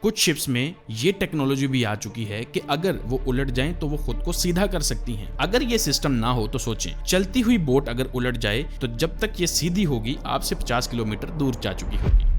कुछ शिप्स में ये टेक्नोलॉजी भी आ चुकी है कि अगर वो उलट जाएं तो वो खुद को सीधा कर सकती हैं। अगर ये सिस्टम ना हो तो सोचें, चलती हुई बोट अगर उलट जाए तो जब तक ये सीधी होगी आपसे 50 किलोमीटर दूर जा चुकी होगी।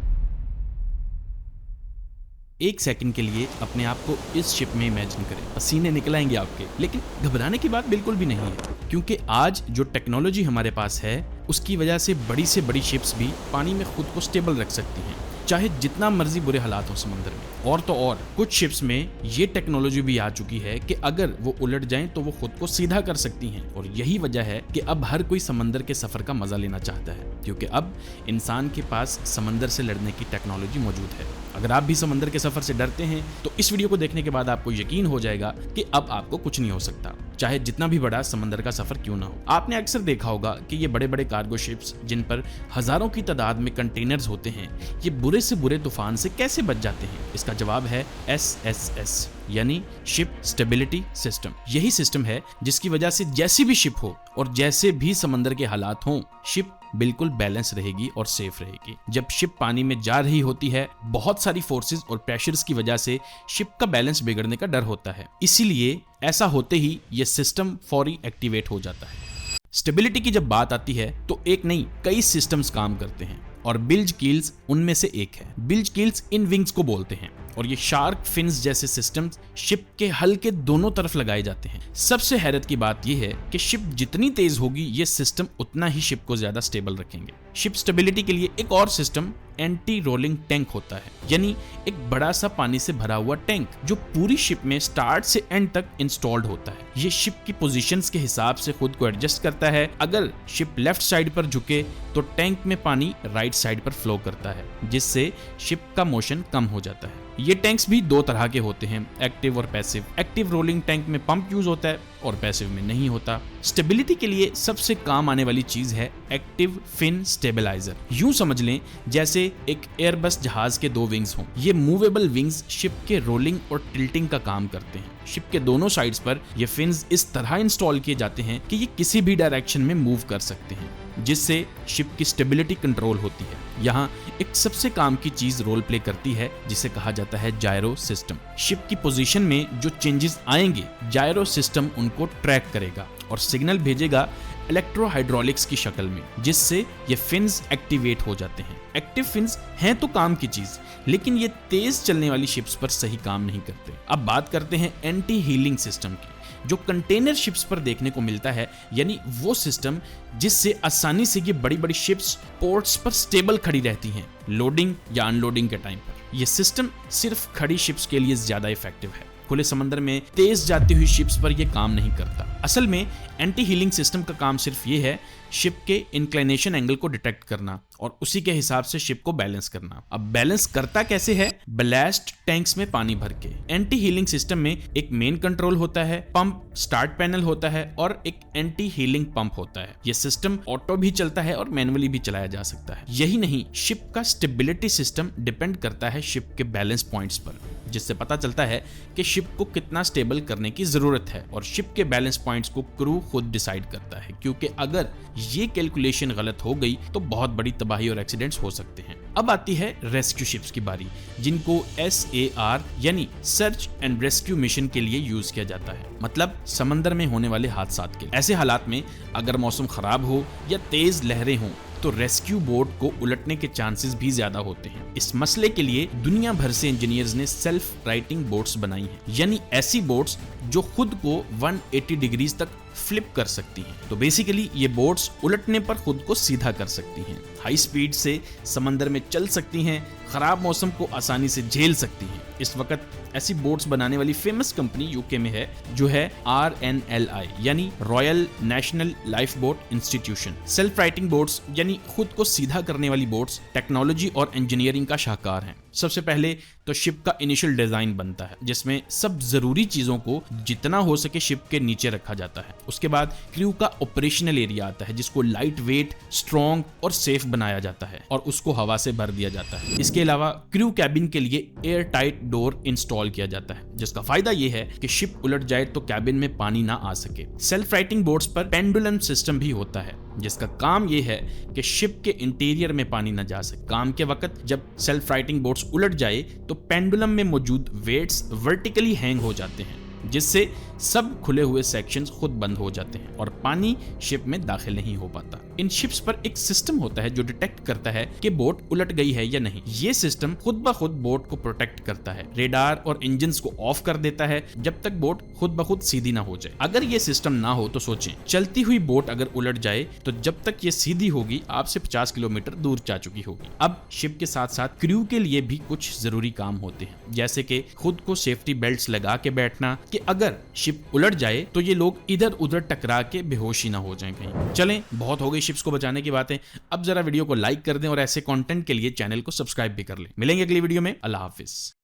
एक सेकंड के लिए अपने आप को इस शिप में इमेजिन करें, पसीने निकल आएंगे आपके, लेकिन घबराने की बात बिल्कुल भी नहीं है, क्योंकि आज जो टेक्नोलॉजी हमारे पास है उसकी वजह से बड़ी शिप्स भी पानी में खुद को स्टेबल रख सकती हैं, चाहे जितना मर्जी बुरे हालात हो समंदर में। और तो और कुछ शिप्स में ये टेक्नोलॉजी भी आ चुकी है कि अगर वो उलट जाएं तो वो खुद को सीधा कर सकती हैं। और यही वजह है कि अब हर कोई समंदर के सफर का मजा लेना चाहता है, क्योंकि अब इंसान के पास समंदर से लड़ने की टेक्नोलॉजी मौजूद है। अगर आप भी समंदर के सफर से डरते हैं तो इस वीडियो को देखने के बाद आपको यकीन हो जाएगा कि अब आपको कुछ नहीं हो सकता, चाहे जितना भी बड़ा समंदर का सफर क्यों ना हो। आपने अक्सर देखा होगा कि ये बड़े बड़े कार्गो शिप्स जिन पर हजारों की तादाद में कंटेनर्स होते हैं, ये बुरे से बुरे तूफान से कैसे बच जाते हैं। इसका जवाब है SSS यानी शिप स्टेबिलिटी सिस्टम। यही सिस्टम है जिसकी वजह से जैसी भी शिप हो और जैसे भी समंदर के हालात हों, शिप बिल्कुल बैलेंस रहेगी और सेफ रहेगी। जब शिप पानी में जा रही होती है, बहुत सारी फोर्सेस और प्रेशर्स की वजह से शिप का बैलेंस बिगड़ने का डर होता है, इसीलिए ऐसा होते ही ये सिस्टम फौरी एक्टिवेट हो जाता है। स्टेबिलिटी की जब बात आती है तो एक नहीं कई सिस्टम्स काम करते हैं और बिल्ज कील्स उनमें से एक है। बिल्ज कील्स इन विंग्स को बोलते हैं और ये शार्क फिन्स जैसे सिस्टम्स शिप के हल के दोनों तरफ लगाए जाते हैं। सबसे हैरत की बात यह है कि शिप जितनी तेज होगी ये सिस्टम उतना ही शिप को ज्यादा स्टेबल रखेंगे। शिप स्टेबिलिटी के लिए एक और सिस्टम एंटी रोलिंग टैंक होता है, यानी एक बड़ा सा पानी से भरा हुआ टैंक जो पूरी शिप में स्टार्ट से एंड तक इंस्टॉल्ड होता है। ये शिप की पोजीशंस के हिसाब से खुद को एडजस्ट करता है। अगर शिप लेफ्ट साइड पर झुके तो टैंक में पानी राइट साइड पर फ्लो करता है, जिससे शिप का मोशन कम हो जाता है। ये टैंक्स भी दो तरह के होते हैं, एक्टिव और पैसिव। एक्टिव रोलिंग टैंक में पंप यूज होता है और पैसिव में नहीं होता। स्टेबिलिटी के लिए सबसे काम आने वाली चीज है एक्टिव फिन स्टेबलाइजर। यूं समझ लें जैसे एक एयरबस जहाज के दो विंग्स हों। ये मूवेबल विंग्स शिप के रोलिंग और टिल्टिंग का काम करते हैं। शिप के दोनों साइड्स पर ये फिन्स इस तरह इंस्टॉल किए जाते हैं कि ये किसी भी डायरेक्शन में मूव कर सकते हैं, जिससे शिप की स्टेबिलिटी कंट्रोल होती है। यहाँ एक सबसे काम की चीज रोल प्ले करती है जिसे कहा जाता है जायरो सिस्टम। शिप की पोजीशन में जो चेंजेस आएंगे, जायरो सिस्टम उनको ट्रैक करेगा और सिग्नल भेजेगा इलेक्ट्रो हाइड्रोलिक्स की शक्ल में, जिससे ये फिन्स एक्टिवेट हो जाते हैं। एक्टिव फिन्स हैं तो काम की चीज, लेकिन ये तेज चलने वाली शिप्स पर सही काम नहीं करते। अब बात करते हैं एंटी हीलिंग सिस्टम की, जो कंटेनर शिप्स पर देखने को मिलता है, यानी वो सिस्टम जिससे आसानी से ये बड़ी बड़ी शिप्स पोर्ट्स पर स्टेबल खड़ी रहती हैं लोडिंग या अनलोडिंग के टाइम पर। यह सिस्टम सिर्फ खड़ी शिप्स के लिए ज्यादा इफेक्टिव है, खुले समंदर में तेज जाती हुई शिप्स पर यह काम नहीं करता। असल में एंटी हीलिंग सिस्टम का काम सिर्फ ये है शिप के इंक्लिनेशन एंगल को डिटेक्ट करना और उसी के हिसाब से शिप को बैलेंस करना। अब बैलेंस करता कैसे है? ब्लास्ट टैंक्स में पानी भर के। एंटी हीलिंग सिस्टम में एक मेन कंट्रोल होता है, पंप स्टार्ट पैनल होता है और एक एंटी हीलिंग पंप होता है। यह सिस्टम ऑटो भी चलता है और मैनुअली भी चलाया जा सकता है। यही नहीं, शिप का स्टेबिलिटी सिस्टम डिपेंड करता है शिप के बैलेंस पॉइंट्स पर, जिससे पता चलता है कि शिप को कितना स्टेबल करने की जरूरत है। और शिप के बैलेंस पॉइंट्स को क्रू खुद डिसाइड करता है, क्योंकि अगर ये कैलकुलेशन गलत हो गई तो बहुत बड़ी तबाही और एक्सीडेंट्स हो सकते हैं। अब आती है रेस्क्यू शिप्स की बारी, जिनको SAR यानी सर्च एंड रेस्क्यू मिशन के लिए यूज किया जाता है, मतलब समंदर में होने वाले हादसात के। ऐसे हालात में अगर मौसम खराब हो या तेज लहरें हों तो रेस्क्यू बोट को उलटने के चांसेस भी ज्यादा होते हैं। इस मसले के लिए दुनिया भर से इंजीनियर्स ने सेल्फ राइटिंग बोट्स बनाई हैं, यानी ऐसी बोट्स जो खुद को 180 डिग्रीज तक फ्लिप कर सकती हैं। तो बेसिकली ये बोट्स उलटने पर खुद को सीधा कर सकती हैं, हाई स्पीड से समंदर में चल सकती हैं, खराब मौसम को आसानी से झेल सकती हैं। इस वक्त ऐसी बोट्स बनाने वाली फेमस कंपनी यूके में है, जो है RNLI यानी royal national life boat institution. Self writing boats यानी खुद को सीधा करने वाली बोट्स टेक्नोलॉजी और इंजीनियरिंग का शाहकार हैं। सबसे पहले तो शिप का इनिशियल डिजाइन बनता है, जिसमें सब जरूरी चीजों को जितना हो सके शिप के नीचे रखा जाता है। उसके बाद क्रू का ऑपरेशनल एरिया आता है, जिसको लाइट वेट, स्ट्रॉन्ग और सेफ बनाया जाता है और उसको हवा से भर दिया जाता है। इसके अलावा क्रू कैबिन के लिए एयर टाइट डोर इंस्टॉल किया जाता है, जिसका फायदा यह है कि शिप उलट जाए तो कैबिन में पानी ना आ सके। सेल्फ राइटिंग बोट्स पर पेंडुलम सिस्टम भी होता है, जिसका काम ये है कि शिप के इंटीरियर में पानी न जा सके। काम के वक्त जब सेल्फ राइटिंग बोट्स उलट जाए तो पेंडुलम में मौजूद वेट्स वर्टिकली हैंग हो जाते हैं, जिससे सब खुले हुए सेक्शंस खुद बंद हो जाते हैं और पानी शिप में दाखिल नहीं हो पाता। इन शिप्स पर एक सिस्टम होता है जो डिटेक्ट करता है कि बोट उलट गई है या नहीं। ये सिस्टम खुद ब खुद बोट को प्रोटेक्ट करता है, रेडार और इंजन्स को ऑफ कर देता है जब तक बोट खुद ब खुद सीधी ना हो जाए। अगर ये सिस्टम ना हो तो सोचें, चलती हुई बोट अगर उलट जाए तो जब तक ये सीधी होगी आपसे 50 किलोमीटर दूर जा चुकी होगी। अब शिप के साथ साथ क्रू के लिए भी कुछ जरूरी काम होते हैं, जैसे कि खुद को सेफ्टी बेल्ट्स लगा के बैठना कि अगर शिप उलट जाए तो ये लोग इधर उधर टकरा के बेहोश ही ना हो जाएं कहीं। चलें, बहुत हो गई शिप्स को बचाने की बातें। अब जरा वीडियो को लाइक कर दें और ऐसे कंटेंट के लिए चैनल को सब्सक्राइब भी कर लें। मिलेंगे अगली वीडियो में। अल्लाह हाफिज।